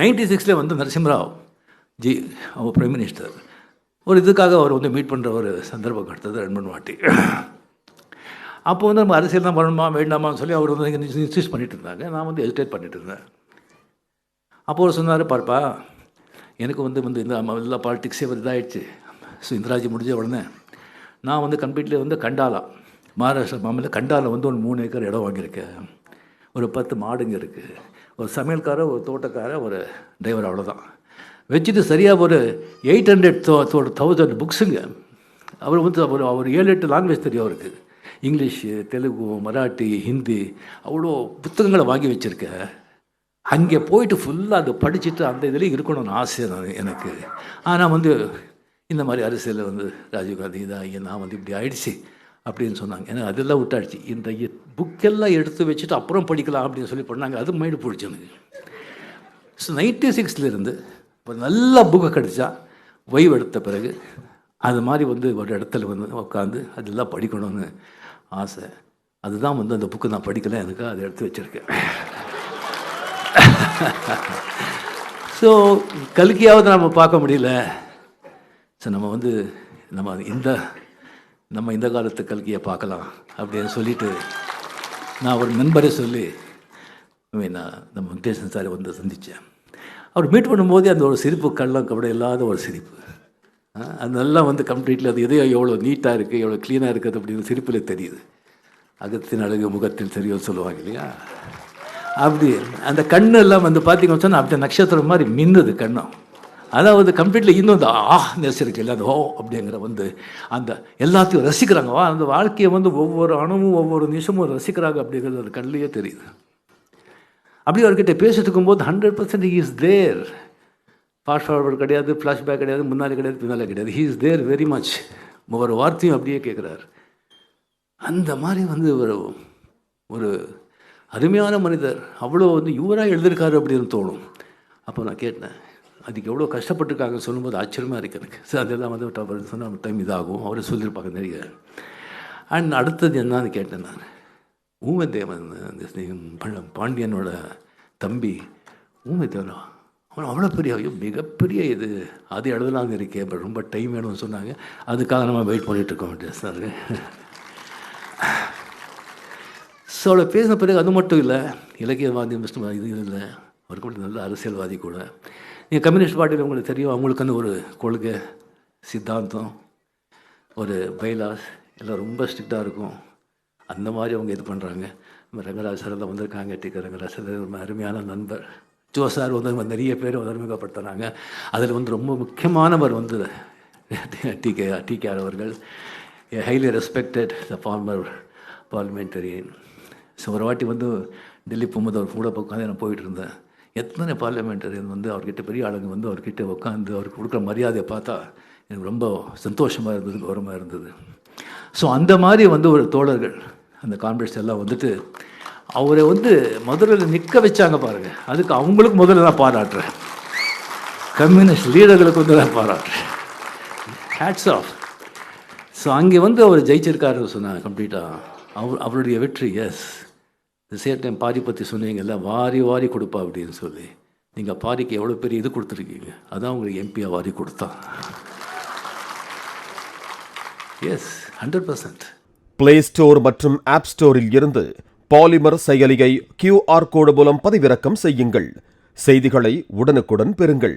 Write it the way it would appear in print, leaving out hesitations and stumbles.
96 வந்து நரசிம்மராவ் ஜி அவர் prime minister ஒரு இதுக்காக அவர் வந்து மீட் பண்ணுற ஒரு சந்தர்ப்பம் கிடைத்தது 2-3 வாட்டி. அப்போ வந்து நம்ம அரசியல் தான் பண்ணணுமா வேண்டாமான்னு சொல்லி அவர் வந்து இன்சிஸ்ட் பண்ணிட்டு இருந்தாங்க. நான் வந்து ஹெசிடேட் பண்ணிட்டு இருந்தேன். அப்போ அவர் சொன்னார், பார்ப்பா எனக்கு வந்து இந்த எல்லா பாலிட்டிக்ஸே வந்து இதாகிடுச்சு. ஸோ இந்திராஜி முடிஞ்ச உடனே நான் வந்து கம்ப்ளீட்லி வந்து கண்டாலா மகாராஷ்டிரா மாநில கண்டாவில் வந்து ஒரு 3 ஏக்கர் இடம் வாங்கியிருக்கேன். ஒரு 10 மாடுங்க இருக்குது. ஒரு சமையல்காரர், ஒரு தோட்டக்காரர், ஒரு டிரைவர், அவ்வளோதான். வச்சுட்டு சரியாக ஒரு 800,000 புக்ஸுங்க. அவர் வந்து அவர் 7-8 லாங்குவேஜ் தெரியும் அவருக்கு. இங்கிலீஷு, தெலுங்கு, மராட்டி, ஹிந்தி, அவ்வளோ புத்தகங்களை வாங்கி வச்சுருக்கேன். அங்கே போயிட்டு ஃபுல்லாக அதை படிச்சுட்டு அந்த இதில் இருக்கணும்னு ஆசை எனக்கு. ஆனால் வந்து இந்த மாதிரி அரசியலில் வந்து ராஜீவ்காந்தி இதாகி நான் வந்து இப்படி ஆயிடுச்சு அப்படின்னு சொன்னாங்க. ஏன்னா அதெல்லாம் விட்டாடுச்சு. இந்த புக்கெல்லாம் எடுத்து வச்சுட்டு அப்புறம் படிக்கலாம் அப்படின்னு சொல்லி பண்ணாங்க. அது மைண்டு பிடிச்சி எனக்கு. ஸோ 96 ஒரு நல்ல புக்கை கிடச்சா ஓய்வு எடுத்த பிறகு அது மாதிரி வந்து ஒரு இடத்துல வந்து உட்காந்து அதெல்லாம் படிக்கணும்னு ஆசை. அதுதான் வந்து அந்த புக்கு நான் படிக்கலை, எனக்கு அதை எடுத்து வச்சுருக்கேன். ஸோ கல்கியாவது நம்ம பார்க்க முடியல. ஸோ நம்ம வந்து நம்ம இந்த காலத்து கல்கியை பார்க்கலாம் அப்படின்னு சொல்லிட்டு நான் ஒரு நண்பரை சொல்லி நான் நம்ம வெங்கடேசன் சாரை வந்து சந்தித்தேன். அவர் மீட் பண்ணும்போதே அந்த ஒரு சிரிப்பு, கள்ளம் கபடி இல்லாத ஒரு சிரிப்பு. அதெல்லாம் வந்து கம்ப்ளீட்லி அது எதையோ எவ்வளோ நீட்டாக இருக்குது, எவ்வளோ க்ளீனாக இருக்குது அப்படின்னு சிரிப்பில் தெரியுது. அகத்தின் அழகு முகத்தில் தெரியும் சொல்லுவாங்க இல்லையா? அப்படி அந்த கண்ணெல்லாம் வந்து பார்த்திங்கன்னு சொன்னால் அப்படி நட்சத்திரம் மாதிரி மின்னுது கண்ணம். அதாவது கம்ப்ளீட்லி இன்னும் அந்த நெசிருக்கு இல்லை, அந்த அப்படிங்கிற வந்து அந்த எல்லாத்தையும் ரசிக்கிறாங்க. அந்த வாழ்க்கையை வந்து ஒவ்வொரு அணுவும் ஒவ்வொரு நிமிஷமும் ரசிக்கிறாங்க அப்படிங்கிறது அந்த கண்ணிலேயே தெரியுது. அப்படி அவர்கிட்ட பேசிட்டுருக்கும் போது 100% he is there. Fast forward கிடையாது, ஃப்ளாஷ்பேக் கிடையாது, முன்னாலே கிடையாது, பின்னாலே கிடையாது. He is there very much. ஒவ்வொரு வார்த்தையும் அப்படியே கேட்குறாரு. அந்த மாதிரி வந்து ஒரு அருமையான மனிதர். அவ்வளோ வந்து இவராக எழுதியிருக்காரு அப்படின்னு தோணும். அப்போ நான் கேட்டேன், அதுக்கு எவ்வளோ கஷ்டப்பட்டுருக்காங்கன்னு சொல்லும்போது ஆச்சரியமாக இருக்குது எனக்கு. ஸோ அதெல்லாம் வந்து அவர் சொன்ன டைம் இதாகும், அவரை சொல்லியிருப்பாங்க நிறைய. அண்ட் அடுத்தது என்னன்னு கேட்டேன் நான். ஊமதேவன், அந்த பாண்டியனோட தம்பி ஊமதேவனா, அவன் அவ்வளோ பெரிய மிகப்பெரிய இது அது எழுதலாங்க இருக்கே, பட் ரொம்ப டைம் வேணும்னு சொன்னாங்க. அதுக்காக நம்ம வெயிட் பண்ணிகிட்ருக்கோம் சார். ஸோ அவளை பேசின பிறகு அது மட்டும் இல்லை, இலக்கியவாதி இது இல்லை, அவர் கூட நல்ல அரசியல்வாதி கூட. நீங்கள் கம்யூனிஸ்ட் பார்ட்டியில் உங்களுக்கு தெரியும், அவங்களுக்குன்னு ஒரு கொள்கை, சித்தாந்தம், ஒரு பைலாஸ் எல்லாம் ரொம்ப ஸ்ட்ரிக்டாக இருக்கும். அந்த மாதிரி அவங்க இது பண்ணுறாங்க. நம்ம ரங்கராஜ் சார் எல்லாம் வந்திருக்காங்க. ரங்கராஜ் சார் ரொம்ப அருமையான நண்பர். ஜோ சார் வந்து நிறைய பேர் அறிமுகப்படுத்துகிறாங்க. அதில் வந்து ரொம்ப முக்கியமானவர் வந்து டிகேஆர் அவர்கள், ஹைலி ரெஸ்பெக்டட் த ஃபார்மர் பார்லிமெண்டரியன். ஸோ ஒரு வாட்டி வந்து டெல்லி போகும்போது அவர் கூட உட்காந்து நான் போயிட்டு இருந்தேன். எத்தனை பார்லிமெண்டரியன் வந்து அவர்கிட்ட பெரிய ஆளுங்க வந்து அவர்கிட்ட உட்காந்து அவருக்கு கொடுக்குற மரியாதையை பார்த்தா எனக்கு ரொம்ப சந்தோஷமாக இருந்தது, கௌரவமாக இருந்தது. ஸோ அந்த மாதிரி வந்து ஒரு தோழர்கள் அந்த கான்ஃபரன்ஸ் எல்லாம் வந்துட்டு அவரை வந்து மதுரையில் நிற்க வச்சாங்க பாருங்கள். அதுக்கு அவங்களுக்கு முதல்ல நான் பாராட்டுறேன். கம்யூனிஸ்ட் லீடர்களுக்கு வந்து நான் பாராட்டுறேன். Hats off. ஸோ அங்கே வந்து அவர் ஜெயிச்சிருக்காரு சொன்னாங்க கம்ப்ளீட்டாக. அவருடைய வெற்றி. எஸ், சேம் டைம் பாரி பற்றி சொன்னீங்கல்ல, வாரி வாரி கொடுப்பா அப்படின்னு சொல்லி. நீங்கள் பாரிக்கு எவ்வளோ பெரிய இது கொடுத்துருக்கீங்க, அதான் உங்களுக்கு எம்பியாக வாரி கொடுத்தா. எஸ், 100%. பிளே ஸ்டோர் மற்றும் ஆப் ஸ்டோரில் இருந்து பாலிமர் செயலியை QR கோடு மூலம் பதிவிறக்கம் செய்யுங்கள். செய்திகளை உடனுக்குடன் பெறுங்கள்.